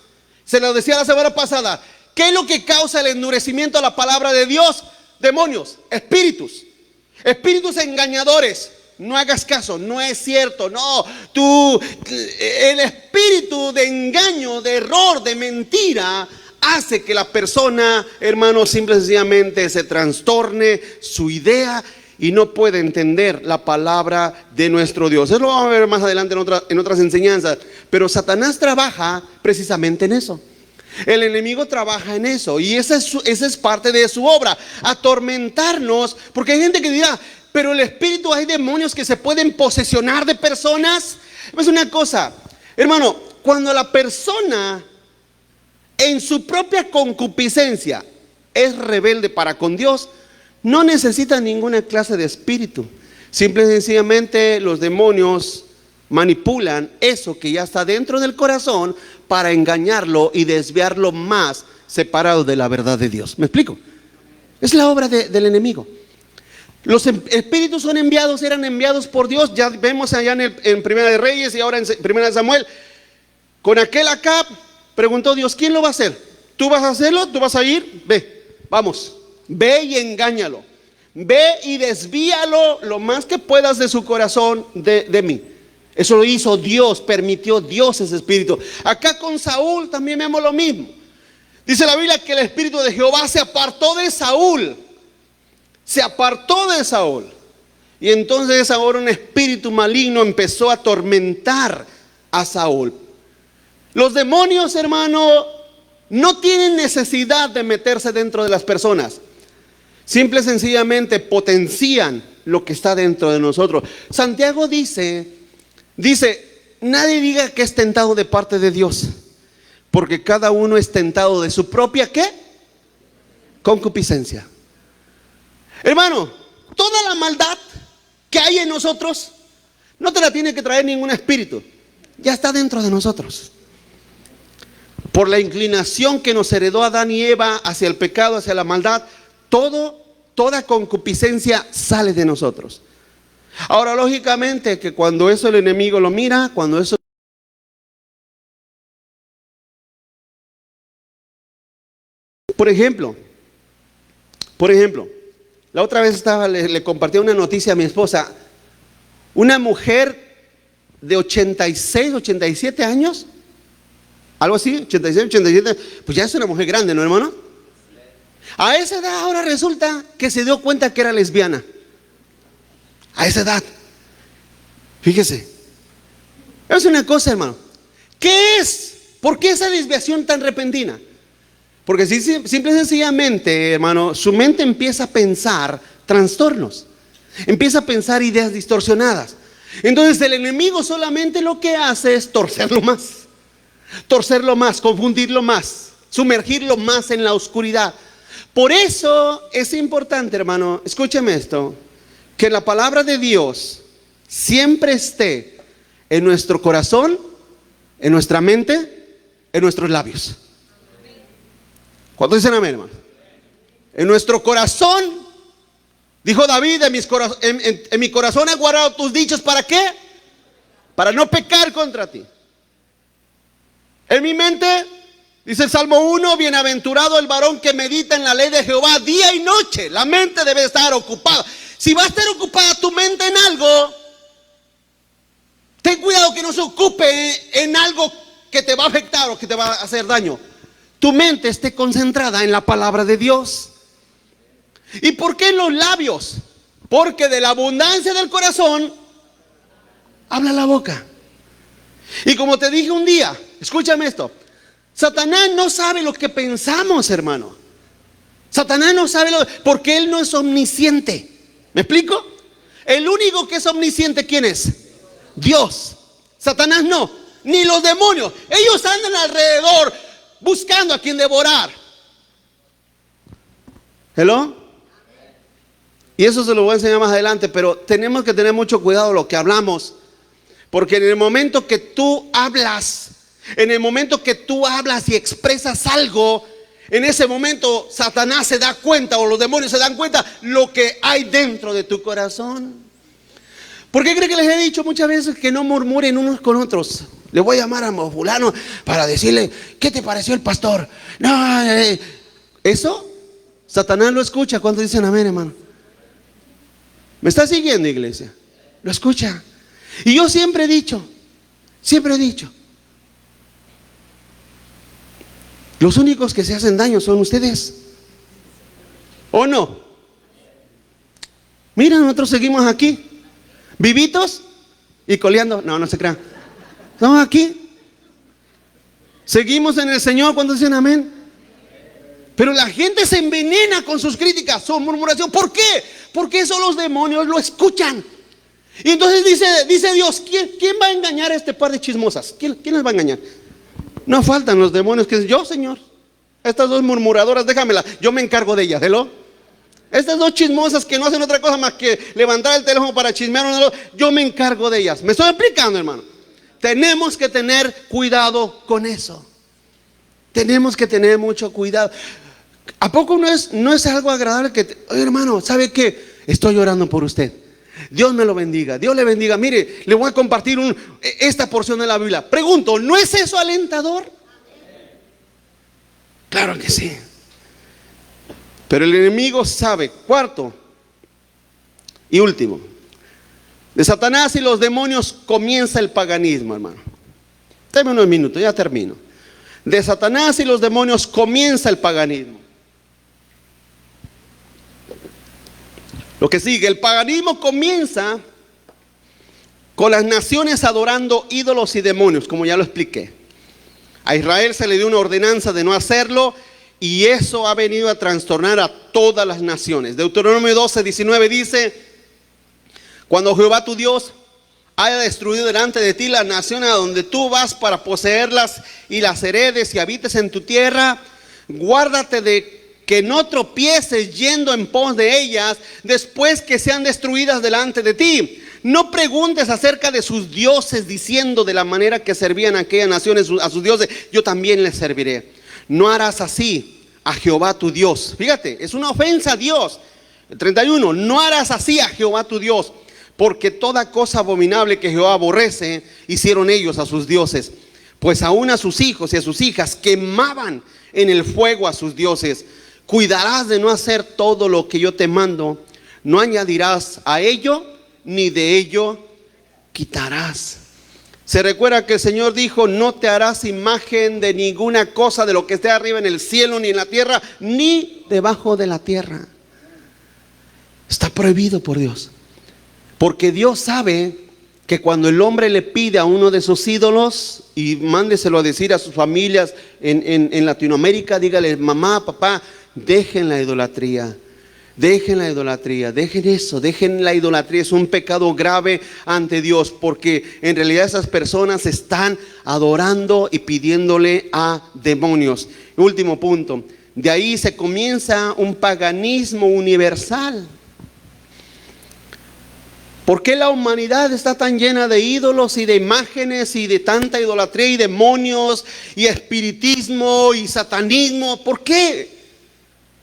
Se lo decía la semana pasada: ¿qué es lo que causa el endurecimiento a la palabra de Dios? Demonios, espíritus engañadores. No hagas caso, no es cierto, no. El espíritu de engaño, de error, de mentira, hace que la persona, hermano, simple y sencillamente se trastorne su idea y no puede entender la palabra de nuestro Dios. Eso lo vamos a ver más adelante en otras enseñanzas. Pero Satanás trabaja precisamente en eso. El enemigo trabaja en eso, y esa es parte de su obra, atormentarnos. Porque hay gente que dirá: pero el espíritu, hay demonios que se pueden posesionar de personas. Es una cosa, hermano, cuando la persona en su propia concupiscencia es rebelde para con Dios, no necesita ninguna clase de espíritu. Simple y sencillamente los demonios manipulan eso que ya está dentro del corazón para engañarlo y desviarlo más, separado de la verdad de Dios. ¿Me explico? Es la obra del enemigo. Los espíritus eran enviados por Dios. Ya vemos allá en Primera de Reyes y ahora en Primera de Samuel. Con aquel Acab preguntó Dios: ¿quién lo va a hacer? ¿Tú vas a hacerlo? ¿Tú vas a ir? Ve, vamos, ve y engáñalo. Ve y desvíalo lo más que puedas de su corazón de mí. Eso lo hizo Dios, permitió Dios ese espíritu. Acá con Saúl también vemos lo mismo. Dice la Biblia que el espíritu de Jehová se apartó de Saúl. Se apartó de Saúl. Y entonces ahora un espíritu maligno empezó a atormentar a Saúl. Los demonios, hermano, no tienen necesidad de meterse dentro de las personas. Simple y sencillamente potencian lo que está dentro de nosotros. Santiago dice, nadie diga que es tentado de parte de Dios, porque cada uno es tentado de su propia, ¿qué? Concupiscencia. Hermano, toda la maldad que hay en nosotros no te la tiene que traer ningún espíritu. Ya está dentro de nosotros. Por la inclinación que nos heredó Adán y Eva hacia el pecado, hacia la maldad, toda concupiscencia sale de nosotros. Ahora, lógicamente que cuando eso el enemigo lo mira, cuando eso... Por ejemplo, la otra vez le compartí una noticia a mi esposa. Una mujer de 86, 87 años, algo así, 86, 87, pues ya es una mujer grande, ¿no, hermano? A esa edad ahora resulta que se dio cuenta que era lesbiana. A esa edad. Fíjese. Es una cosa, hermano. ¿Qué es? ¿Por qué esa desviación tan repentina? Porque simple y sencillamente, hermano, su mente empieza a pensar trastornos. Empieza a pensar ideas distorsionadas. Entonces el enemigo solamente lo que hace es torcerlo más, confundirlo más, sumergirlo más en la oscuridad. Por eso es importante, hermano, escúcheme esto, que la palabra de Dios siempre esté en nuestro corazón, en nuestra mente, en nuestros labios. ¿Cuántos dicen amén, hermano? En nuestro corazón, dijo David, en mi corazón he guardado tus dichos. ¿Para qué? Para no pecar contra ti. En mi mente, dice el Salmo 1, bienaventurado el varón que medita en la ley de Jehová día y noche. La mente debe estar ocupada. Si va a estar ocupada tu mente en algo, ten cuidado que no se ocupe en algo que te va a afectar o que te va a hacer daño. Tu mente esté concentrada en la palabra de Dios. ¿Y por qué en los labios? Porque de la abundancia del corazón habla la boca. Y como te dije un día, escúchame esto, Satanás no sabe lo que pensamos, hermano. Satanás no sabe porque él no es omnisciente. ¿Me explico? El único que es omnisciente, ¿quién es? Dios. Satanás no, ni los demonios. Ellos andan alrededor buscando a quien devorar. ¿Hello? Y eso se lo voy a enseñar más adelante, pero tenemos que tener mucho cuidado lo que hablamos, porque en el momento que tú hablas, y expresas algo, en ese momento Satanás se da cuenta, o los demonios se dan cuenta lo que hay dentro de tu corazón. ¿Por qué cree que les he dicho muchas veces que no murmuren unos con otros? Le voy a llamar a fulano para decirle, ¿qué te pareció el pastor? No, eso Satanás lo escucha cuando dicen amén, hermano. ¿Me está siguiendo, iglesia? Lo escucha. Y yo siempre he dicho, los únicos que se hacen daño son ustedes, ¿o no? Mira, nosotros seguimos aquí, vivitos y coleando. No, no se crean. Estamos aquí. Seguimos en el Señor cuando dicen amén. Pero la gente se envenena con sus críticas, su murmuración. ¿Por qué? Porque eso los demonios lo escuchan. Y entonces dice Dios, ¿quién va a engañar a este par de chismosas? ¿Quién les va a engañar? No faltan los demonios que dicen, yo, Señor, estas dos murmuradoras, déjamelas, yo me encargo de ellas. ¿Hello? Estas dos chismosas que no hacen otra cosa más que levantar el teléfono para chismear, yo me encargo de ellas. ¿Me estoy explicando, hermano? Tenemos que tener cuidado con eso. Tenemos que tener mucho cuidado. ¿A poco no es algo agradable que, oye, hermano, ¿sabe qué? Estoy orando por usted. Dios me lo bendiga, Dios le bendiga. Mire, le voy a compartir esta porción de la Biblia. Pregunto, ¿no es eso alentador? Claro que sí. Pero el enemigo sabe. Cuarto y último, de Satanás y los demonios comienza el paganismo, hermano. Deme unos minutos, ya termino. De Satanás y los demonios comienza el paganismo. Lo que sigue, el paganismo comienza con las naciones adorando ídolos y demonios, como ya lo expliqué. A Israel se le dio una ordenanza de no hacerlo, y eso ha venido a trastornar a todas las naciones. Deuteronomio 12:19 dice: cuando Jehová tu Dios haya destruido delante de ti las naciones a donde tú vas para poseerlas y las heredes y habites en tu tierra, guárdate de que no tropieces yendo en pos de ellas después que sean destruidas delante de ti. No preguntes acerca de sus dioses, diciendo, de la manera que servían aquellas naciones a sus dioses, yo también les serviré. No harás así a Jehová tu Dios. Fíjate, es una ofensa a Dios. El 31, no harás así a Jehová tu Dios, porque toda cosa abominable que Jehová aborrece, hicieron ellos a sus dioses. Pues aún a sus hijos y a sus hijas quemaban en el fuego a sus dioses. Cuidarás de no hacer todo lo que yo te mando. No añadirás a ello, ni de ello quitarás. Se recuerda que el Señor dijo: no te harás imagen de ninguna cosa de lo que esté arriba en el cielo, ni en la tierra, ni debajo de la tierra. Está prohibido por Dios. Porque Dios sabe que cuando el hombre le pide a uno de sus ídolos, y mándeselo a decir a sus familias en Latinoamérica, dígale: mamá, papá, dejen la idolatría. Dejen la idolatría, dejen eso, dejen la idolatría. Es un pecado grave ante Dios, porque en realidad esas personas están adorando y pidiéndole a demonios. Último punto, de ahí se comienza un paganismo universal. ¿Por qué la humanidad está tan llena de ídolos y de imágenes y de tanta idolatría y demonios y espiritismo y satanismo? ¿Por qué?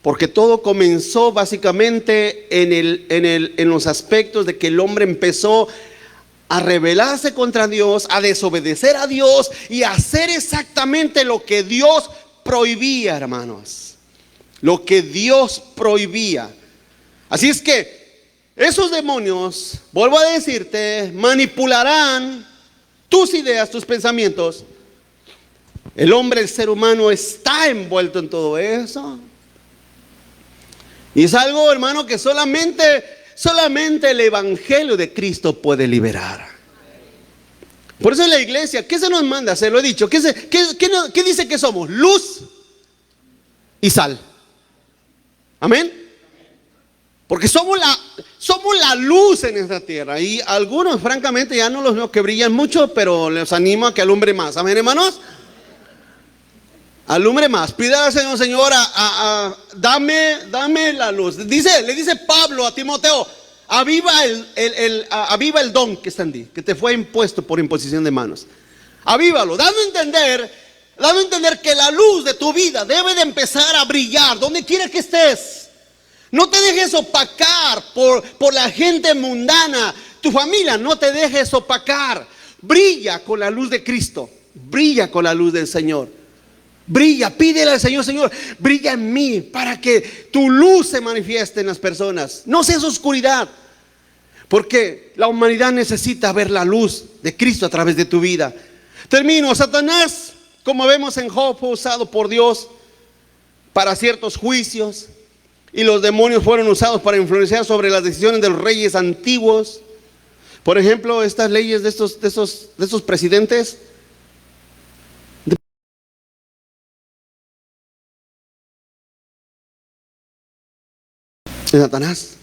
Porque todo comenzó básicamente en los aspectos de que el hombre empezó a rebelarse contra Dios, a desobedecer a Dios y a hacer exactamente lo que Dios prohibía, hermanos. Lo que Dios prohibía. Así es que esos demonios, vuelvo a decirte, manipularán tus ideas, tus pensamientos. El hombre, el ser humano está envuelto en todo eso. Y es algo, hermano, que solamente el Evangelio de Cristo puede liberar. Por eso en la iglesia, ¿qué se nos manda? Se lo he dicho. ¿Qué dice que somos? Luz y sal. Amén. Porque somos la luz en esta tierra. Y algunos, francamente, ya no los veo que brillan mucho, pero les animo a que alumbre más. Amén, hermanos. Alumbre más. Pídale al Señor, Señor, dame la luz. Le dice Pablo a Timoteo: aviva el don que está en ti, que te fue impuesto por imposición de manos. Avívalo, dando a entender que la luz de tu vida debe de empezar a brillar donde quiera que estés. No te dejes opacar por la gente mundana. Tu familia, no te dejes opacar. Brilla con la luz de Cristo. Brilla con la luz del Señor. Brilla, pídele al Señor: Señor, brilla en mí para que tu luz se manifieste en las personas. No seas oscuridad, porque la humanidad necesita ver la luz de Cristo a través de tu vida. Termino. Satanás, como vemos en Job, fue usado por Dios para ciertos juicios, y los demonios fueron usados para influenciar sobre las decisiones de los reyes antiguos. Por ejemplo, estas leyes de estos presidentes de Satanás.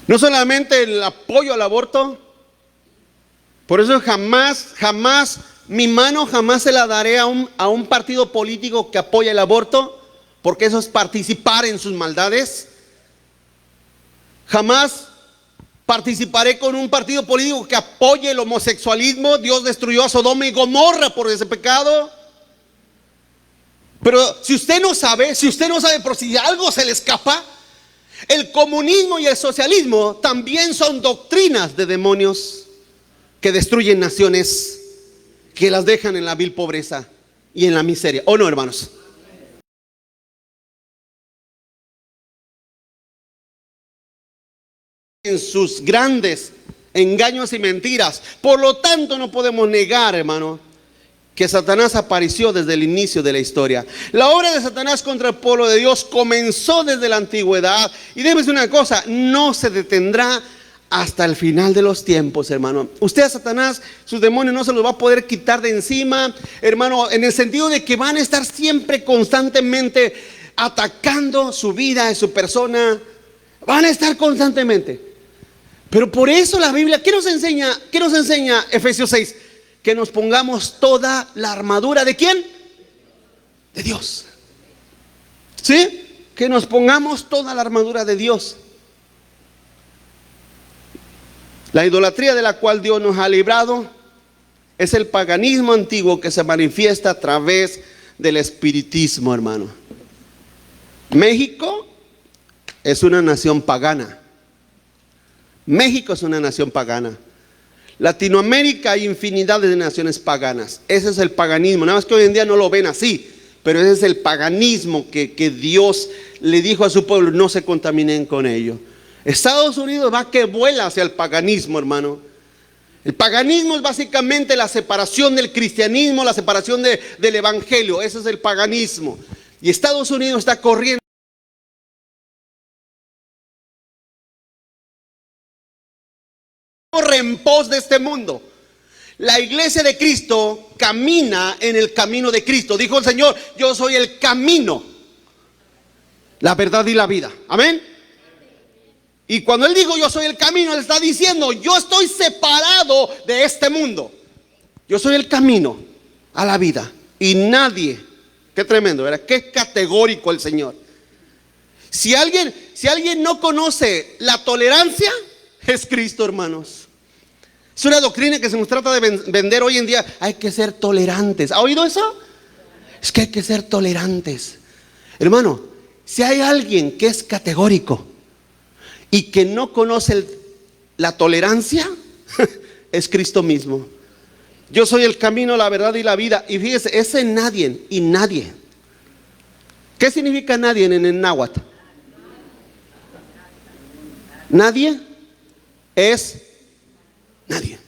No solamente el apoyo al aborto. Por eso jamás mi mano jamás se la daré a un partido político que apoya el aborto, porque eso es participar en sus maldades. Jamás participaré con un partido político que apoye el homosexualismo. Dios destruyó a Sodoma y Gomorra por ese pecado. Pero si usted no sabe, por si algo se le escapa, el comunismo y el socialismo también son doctrinas de demonios que destruyen naciones, que las dejan en la vil pobreza y en la miseria. ¿O no, hermanos? En sus grandes engaños y mentiras. Por lo tanto, no podemos negar, hermano, que Satanás apareció desde el inicio de la historia. La obra de Satanás contra el pueblo de Dios comenzó desde la antigüedad, y déjeme decir una cosa: no se detendrá hasta el final de los tiempos, hermano. Usted a Satanás, sus demonios, no se los va a poder quitar de encima, hermano, en el sentido de que van a estar siempre constantemente atacando su vida y su persona. Van a estar constantemente. Pero por eso la Biblia, ¿qué nos enseña Efesios 6? Que nos pongamos toda la armadura ¿de quién? De Dios. ¿Sí? Que nos pongamos toda la armadura de Dios. La idolatría de la cual Dios nos ha librado es el paganismo antiguo que se manifiesta a través del espiritismo, hermano. México es una nación pagana. México es una nación pagana. Latinoamérica hay infinidad de naciones paganas. Ese es el paganismo. Nada más que hoy en día no lo ven así, pero ese es el paganismo que Dios le dijo a su pueblo: no se contaminen con ello. Estados Unidos va que vuela hacia el paganismo, hermano. El paganismo es básicamente la separación del cristianismo, la separación del evangelio. Ese es el paganismo. Y Estados Unidos está corriendo en pos de este mundo. La iglesia de Cristo camina en el camino de Cristo. Dijo el Señor: yo soy el camino, la verdad y la vida. Amén. Y cuando Él dijo yo soy el camino, Él está diciendo: yo estoy separado de este mundo. Yo soy el camino a la vida. Y nadie, qué tremendo, ¿verdad? Qué categórico el Señor. Si alguien no conoce la tolerancia, es Cristo, hermanos. Es una doctrina que se nos trata de vender hoy en día. Hay que ser tolerantes. ¿Ha oído eso? Es que hay que ser tolerantes. Hermano, si hay alguien que es categórico y que no conoce La tolerancia es Cristo mismo. Yo soy el camino, la verdad y la vida. Y fíjese, ese nadie y nadie. ¿Qué significa nadie en el náhuatl? Nadie es nadie.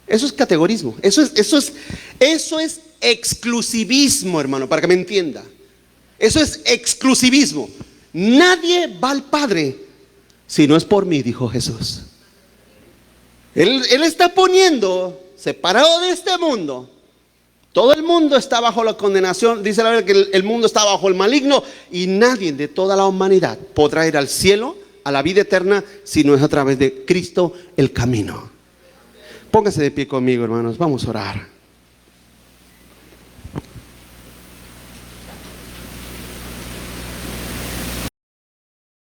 Eso es categorismo. Eso es exclusivismo, hermano, para que me entienda. Eso es exclusivismo. Nadie va al Padre si no es por mí, dijo Jesús. Él está poniendo, separado de este mundo. Todo el mundo está bajo la condenación. Dice la Biblia que el mundo está bajo el maligno. Y nadie de toda la humanidad podrá ir al cielo, a la vida eterna, si no es a través de Cristo el camino. Póngase de pie conmigo, hermanos. Vamos a orar.